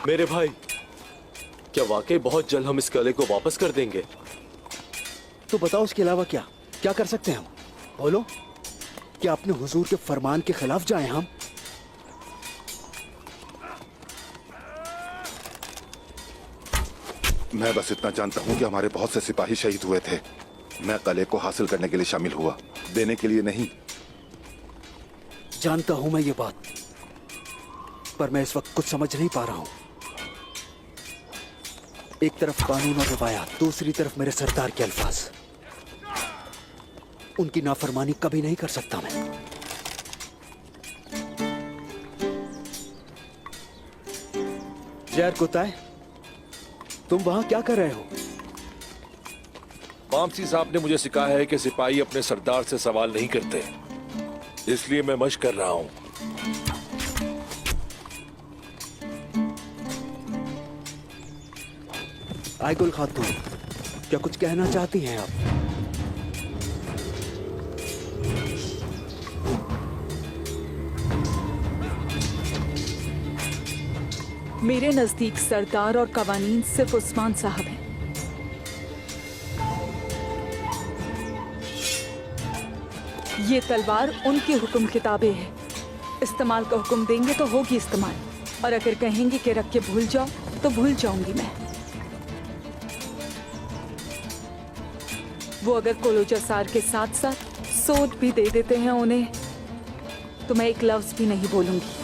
मेरे भाई, क्या वाकई बहुत जल्द हम इस किले को वापस कर देंगे? तो बताओ उसके अलावा क्या क्या कर सकते हैं हम? बोलो, क्या अपने हुजूर के फरमान के खिलाफ जाएं हम? मैं बस इतना जानता हूं कि हमारे बहुत से सिपाही शहीद हुए थे। मैं किले को हासिल करने के लिए शामिल हुआ, देने के लिए नहीं। जानता हूं मैं ये बात, पर मैं इस वक्त कुछ समझ नहीं पा रहा हूं। एक तरफ कानून और रवायात, दूसरी तरफ मेरे सरदार के अल्फाज। उनकी नाफरमानी कभी नहीं कर सकता मैं। जैर कुताय, तुम वहां क्या कर रहे हो? मामसी साहब ने मुझे सिखाया है कि सिपाही अपने सरदार से सवाल नहीं करते, इसलिए मैं मशक कर रहा हूं। आयगुल खातून, क्या कुछ कहना चाहती हैं आप? मेरे नजदीक सरदार और कवानीन सिर्फ उस्मान साहब हैं। ये तलवार उनकी हुक्म किताबें हैं। इस्तेमाल का हुक्म देंगे तो होगी इस्तेमाल, और अगर कहेंगे कि रख के भूल जाओ तो भूल जाऊंगी मैं। वो अगर कोलोजासार के साथ साथ सोट भी दे देते हैं उन्हें, तो मैं एक लफ्ज भी नहीं बोलूंगी।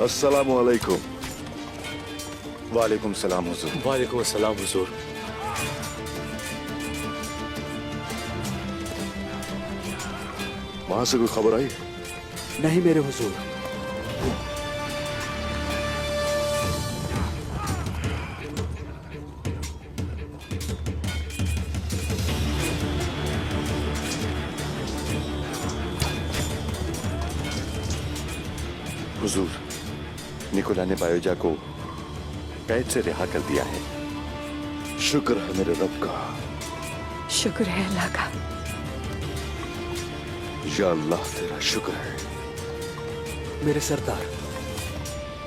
अस्सलामु अलैकुम। वालेकुम सलाम हुजूर। वालेकुम अस्सलाम हुजूर। वहां से कोई खबर आई? नहीं मेरे हुजूर। हुजूर, निकोला ने बायोजा को कैद से रिहा कर दिया है। शुक्र है मेरे रब का। शुक्र है अल्लाह का। या अल्लाह तेरा शुक्र है। मेरे सरदार,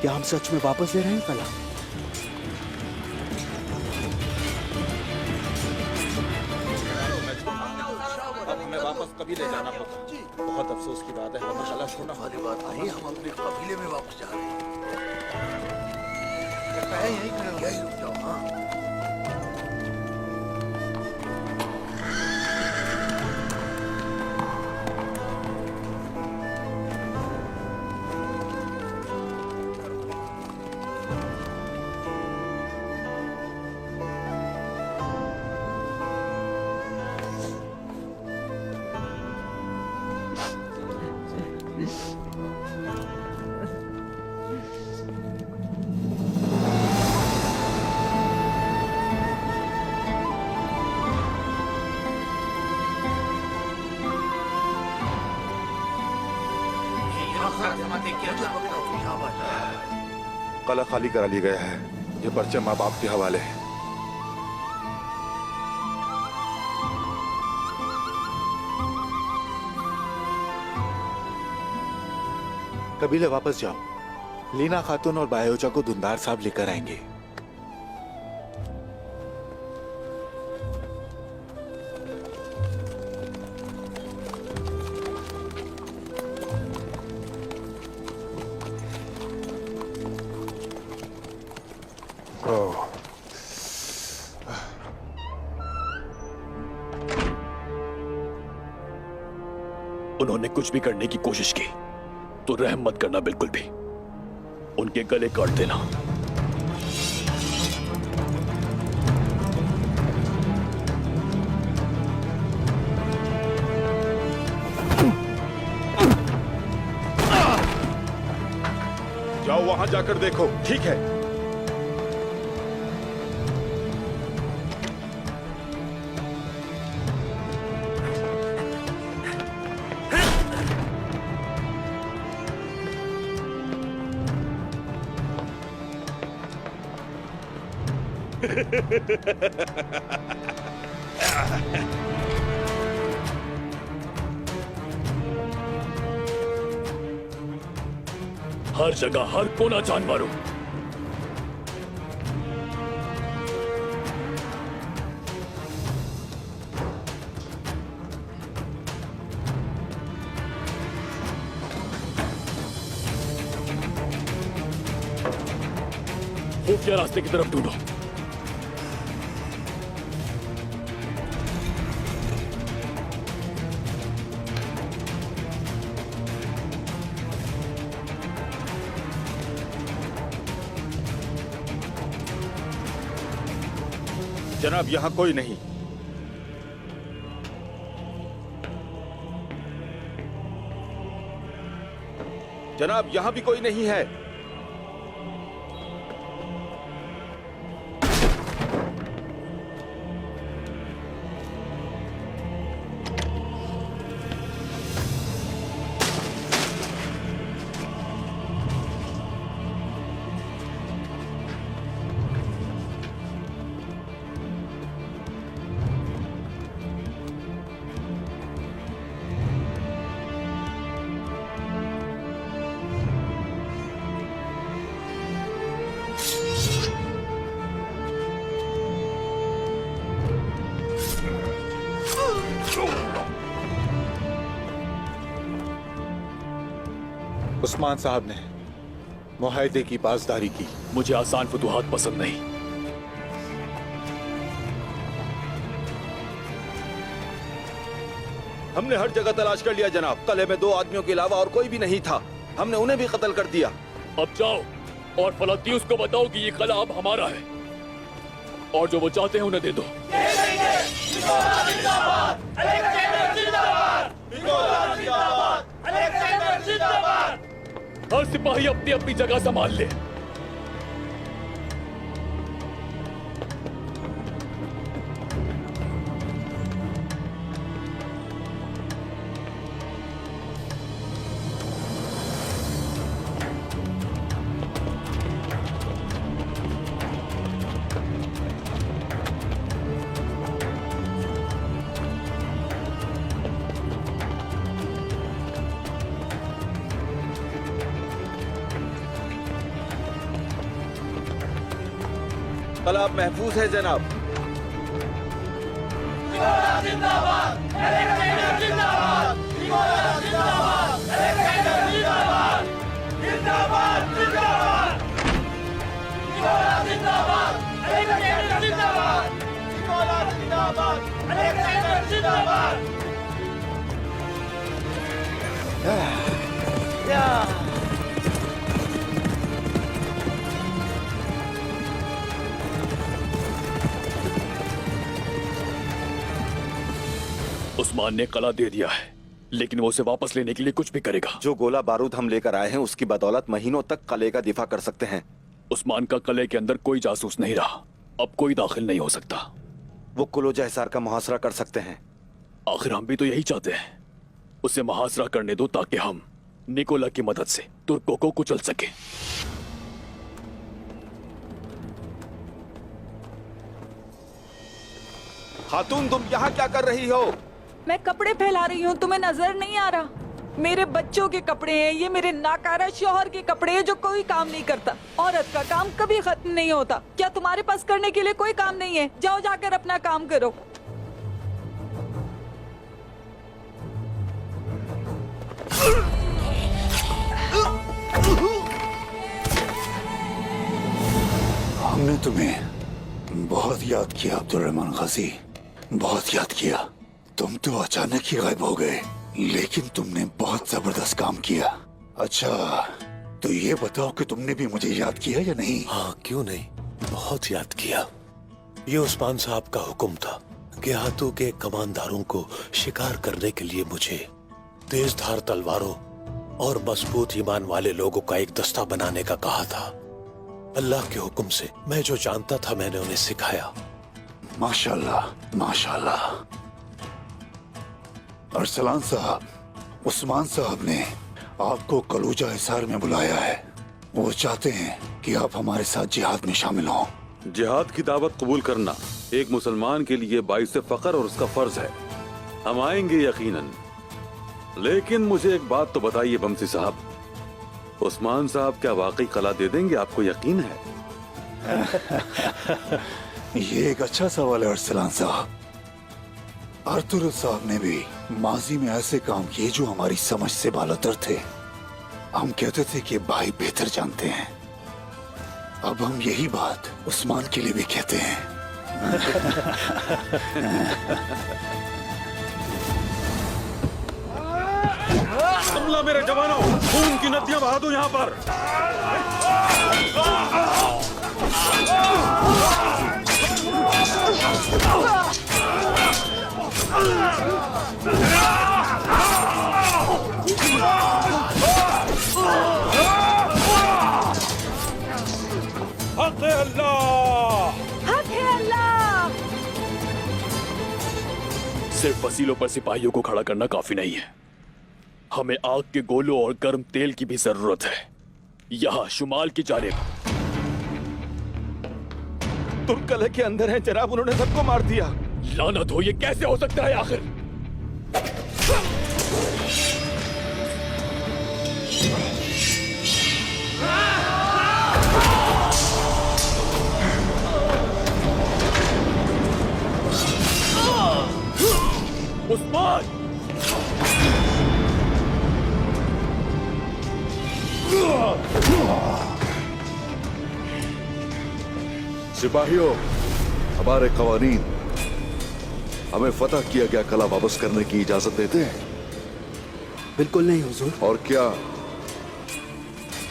क्या हम सच में वापस दे रहे हैं कला? हमें वापस कबीले जाना होगा। बहुत अफसोस की बात है, हमें कला छोड़ना वाली बात नहीं, हम अपने कबीले में वापस जा रहे हैं। यही रुक जाओ। हाँ, कला खाली करा लिया गया है। ये पर्चा माँ बाप के हवाले है। कबीले वापस जाओ। लीना खातून और बायोजा को धुंधार साहब लेकर आएंगे। उन्होंने कुछ भी करने की कोशिश की तो रहम मत करना, बिल्कुल भी। उनके गले काट देना। जाओ वहां जाकर देखो। ठीक है। हर जगह हर कोना जान मारो। खुफिया रास्ते की तरफ ढूंढो। जनाब यहाँ कोई नहीं। जनाब यहाँ भी कोई नहीं है। उस्मान साहब ने मुआहदे की पासदारी की। मुझे आसान फतूहात पसंद नहीं। हमने हर जगह तलाश कर लिया जनाब। कले में 2 आदमियों के अलावा और कोई भी नहीं था। हमने उन्हें भी कत्ल कर दिया। अब जाओ और फलस्तीन को बताओ कि ये कला अब हमारा है और जो वो चाहते हैं उन्हें दे दो। हर सिपाही अपनी अपनी जगह संभाल ले। तालाब महफूज है जनाब। उस्मान ने कला दे दिया है, लेकिन वो उसे वापस लेने के लिए कुछ भी करेगा। जो गोला बारूद हम लेकर आए हैं उसकी बदौलत महीनों तक कले का दिफा कर सकते हैं। उस्मान का कले के अंदर कोई जासूस नहीं रहा। अब कोई दाखिल नहीं हो सकता। वो कुलोजा हिसार का मुहासरा कर सकते हैं। आखिर हम भी तो यही चाहते हैं। उसे मुहासरा करने दो ताकि हम निकोला की मदद से तुर्कों को कुचल सके। खातून तुम यहाँ क्या कर रही हो? मैं कपड़े फैला रही हूँ, तुम्हें नजर नहीं आ रहा? मेरे बच्चों के कपड़े हैं ये, मेरे नाकारा शौहर के कपड़े हैं जो कोई काम नहीं करता। औरत का काम कभी खत्म नहीं होता। क्या तुम्हारे पास करने के लिए कोई काम नहीं है? जाओ जाकर अपना काम करो। हमने तुम्हें बहुत याद किया अब्दुल रहमान गाजी, बहुत याद किया। तुम तो अचानक ही गायब हो गए, लेकिन तुमने बहुत जबरदस्त काम किया। अच्छा, तो ये बताओ कि तुमने भी मुझे याद किया या नहीं? हाँ, क्यों नहीं, बहुत याद किया। ये उस्मान साहब का हुक्म था कि हाथों के कमानदारों को शिकार करने के लिए मुझे तेज धार तलवारों और मजबूत ईमान वाले लोगों का एक दस्ता बनाने का कहा था। अल्लाह के हुक्म से मैं जो जानता था मैंने उन्हें सिखाया। माशाल्लाह, माशाल्लाह। अरसलान साहब, उस्मान साहब ने आपको कलूजा हिसार में बुलाया है। वो चाहते हैं कि आप हमारे साथ जिहाद में शामिल हों, जिहाद की दावत कबूल करना एक मुसलमान के लिए बाइस फख्र और उसका फर्ज है। हम आएंगे यकीनन, लेकिन मुझे एक बात तो बताइए बमसी साहब, उस्मान साहब क्या वाकई कला दे देंगे? आपको यकीन है? ये एक अच्छा सवाल है अरसलान साहब। आर्तुर साहब ने भी माजी में ऐसे काम किए जो हमारी समझ से बालातर थे। हम कहते थे कि भाई बेहतर जानते हैं। अब हम यही बात उस्मान के लिए भी कहते हैं। हमला मेरे जवानों, खून की नदियां बहा दो यहाँ पर। हक है अल्लाह, हक है अल्लाह। सिर्फ वसीलों पर सिपाहियों को खड़ा करना काफी नहीं है, हमें आग के गोलों और गर्म तेल की भी जरूरत है। यहाँ शुमाल की जानिब तुर्कले के अंदर है जनाब, उन्होंने सबको मार दिया। लानत हो, ये कैसे हो सकता है आखिर? उस्मान! सिपाहियों, हमारे कवानीन हमें फतह किया गया कला वापस करने की इजाजत देते हैं? बिल्कुल नहीं हुजूर। और क्या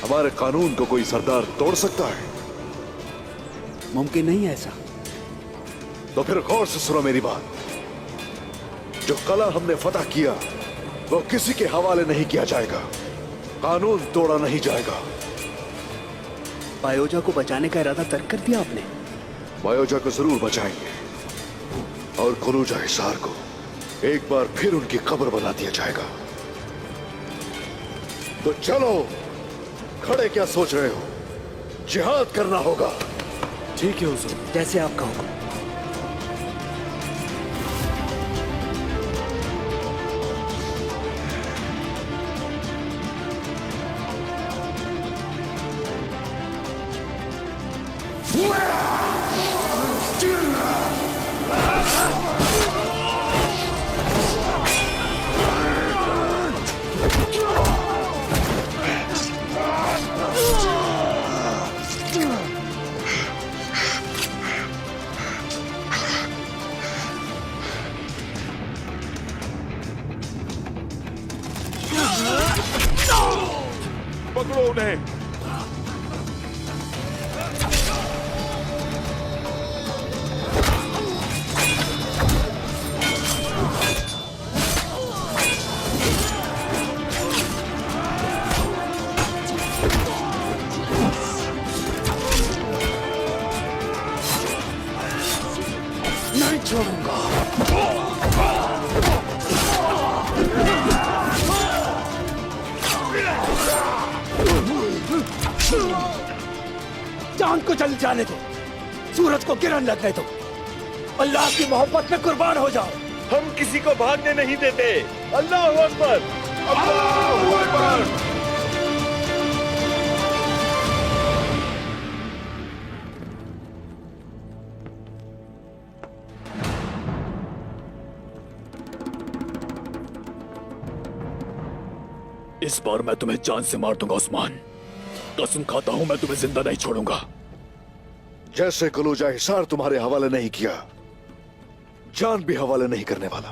हमारे कानून को कोई सरदार तोड़ सकता है? मुमकिन नहीं है ऐसा। तो फिर गौर से सुनो मेरी बात। जो कला हमने फतह किया वो किसी के हवाले नहीं किया जाएगा, कानून तोड़ा नहीं जाएगा। बायोजा को बचाने का इरादा तर्क कर दिया आपने? बायोजा को जरूर बचाएंगे और कुलूजा हिसार को एक बार फिर उनकी कब्र बना दिया जाएगा। तो चलो, खड़े क्या सोच रहे हो? जिहाद करना होगा। ठीक है हुजूर, जैसे आपका हुक्म। पकड़ो उन्हें। नहीं छोड़ूंगा। चांद को जल जाने दो, सूरज को किरण लगने दो, अल्लाह की मोहब्बत में कुर्बान हो जाओ। हम किसी को भागने नहीं देते। अल्लाह अकबर, अल्लाह अकबर। इस बार मैं तुम्हें जान से मार दूंगा उस्मान, कसम खाता हूं मैं तुम्हें जिंदा नहीं छोड़ूंगा। जैसे कुलूजा हिसार तुम्हारे हवाले नहीं किया, जान भी हवाले नहीं करने वाला।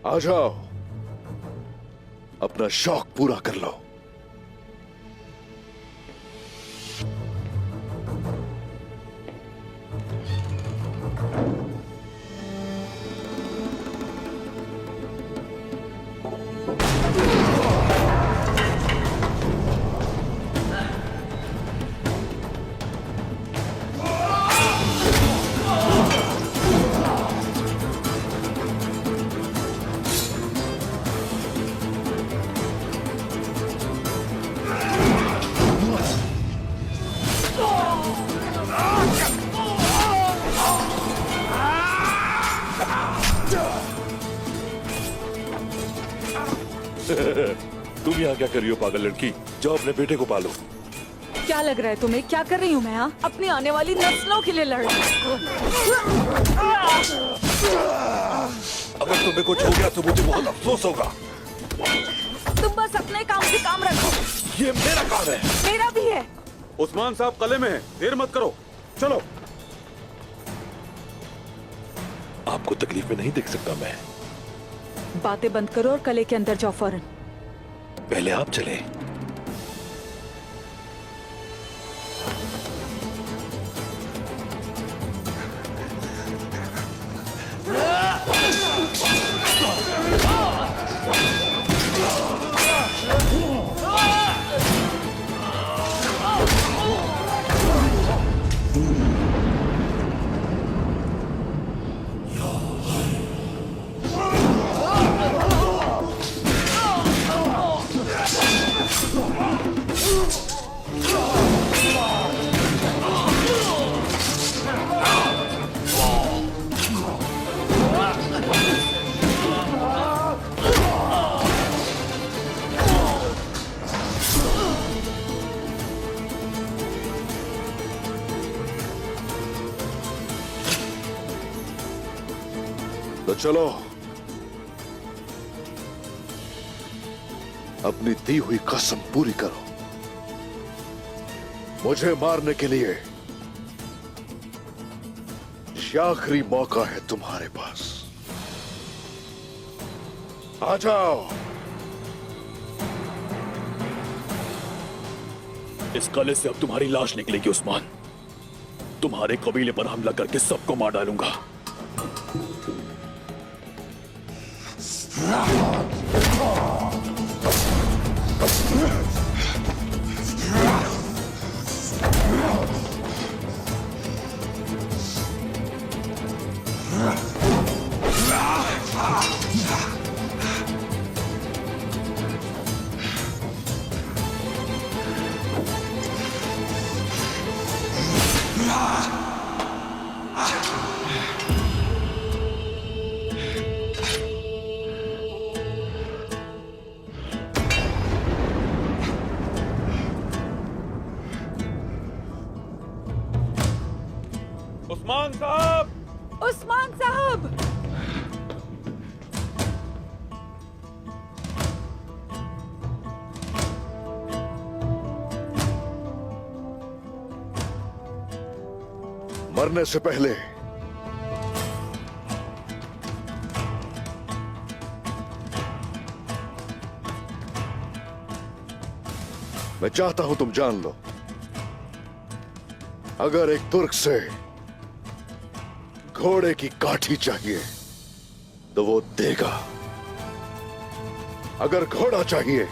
आ जाओ, अपना शौक पूरा कर लो। तुम यहाँ क्या कर रही हो पागल लड़की? जाओ अपने बेटे को पालो। क्या लग रहा है तुम्हें? क्या कर रही हूँ मैं? हाँ, अपनी आने वाली नस्लों के लिए लड़ रही हूँ। अगर तुम्हें कुछ हो गया तो मुझे बहुत अफसोस होगा। तुम बस अपने काम से काम रखो। ये मेरा काम है। मेरा भी है। उस्मान साहब कले में है, देर मत करो, चलो। आपको तकलीफ में नहीं देख सकता मैं। बातें बंद करो और कले के अंदर जाओ फौरन। पहले आप चले। तो चलो, अपनी दी हुई कसम पूरी करो। मुझे मारने के लिए ये आखिरी मौका है तुम्हारे पास। आ जाओ। इस कले से अब तुम्हारी लाश निकलेगी उस्मान। तुम्हारे कबीले पर हमला करके सबको मार डालूंगा। उस्मान साहब! उस्मान साहब! मरने से पहले मैं चाहता हूं तुम जान लो, अगर एक तुर्क से घोड़े की काठी चाहिए तो वो देगा, अगर घोड़ा चाहिए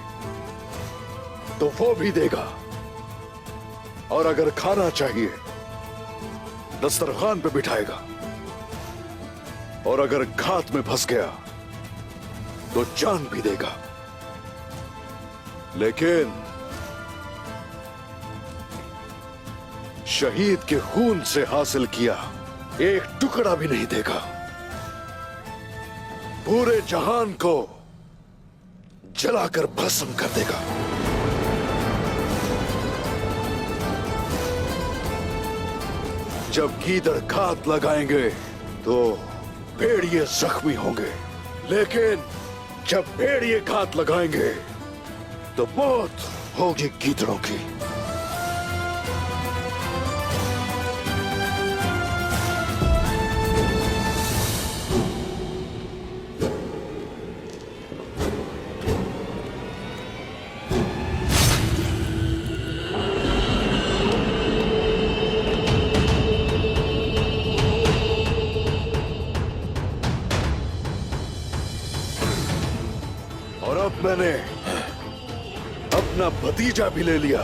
तो वो भी देगा, और अगर खाना चाहिए दस्तरखान पे बिठाएगा, और अगर घात में फंस गया तो जान भी देगा। लेकिन शहीद के खून से हासिल किया एक टुकड़ा भी नहीं देगा। पूरे जहान को जलाकर भस्म कर देगा। जब गीदड़ घात लगाएंगे तो भेड़िए जख्मी होंगे, लेकिन जब भेड़िए घात लगाएंगे तो मौत होगी गीदड़ों की। और अब मैंने अपना भतीजा भी ले लिया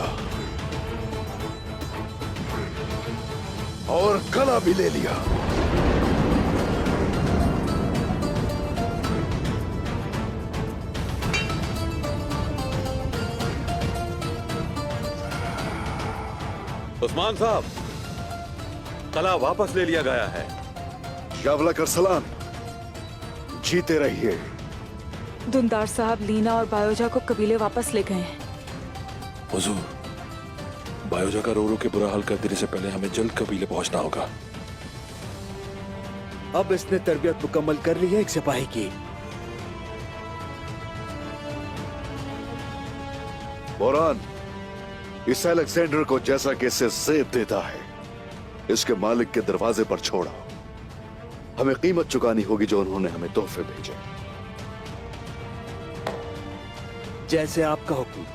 और कला भी ले लिया। उस्मान साहब, कला वापस ले लिया गया है। यावला कर सलाम, जीते रहिए। दुंदार साहब लीना और बायोजा को कबीले वापस ले गए हैं। हुजूर, बायोजा का रो रो के बुरा हाल कर देने से पहले हमें जल्द कबीले पहुंचना होगा। अब इसने तरबियत मुकम्मल कर ली है एक सिपाही की। बोरान, इस अलेक्जेंडर को जैसा कि इससे जेब देता है, इसके मालिक के दरवाजे पर छोड़ा। हमें कीमत चुकानी होगी जो उन्होंने हमें तोहफे भेजे। जैसे आपका हुक्म।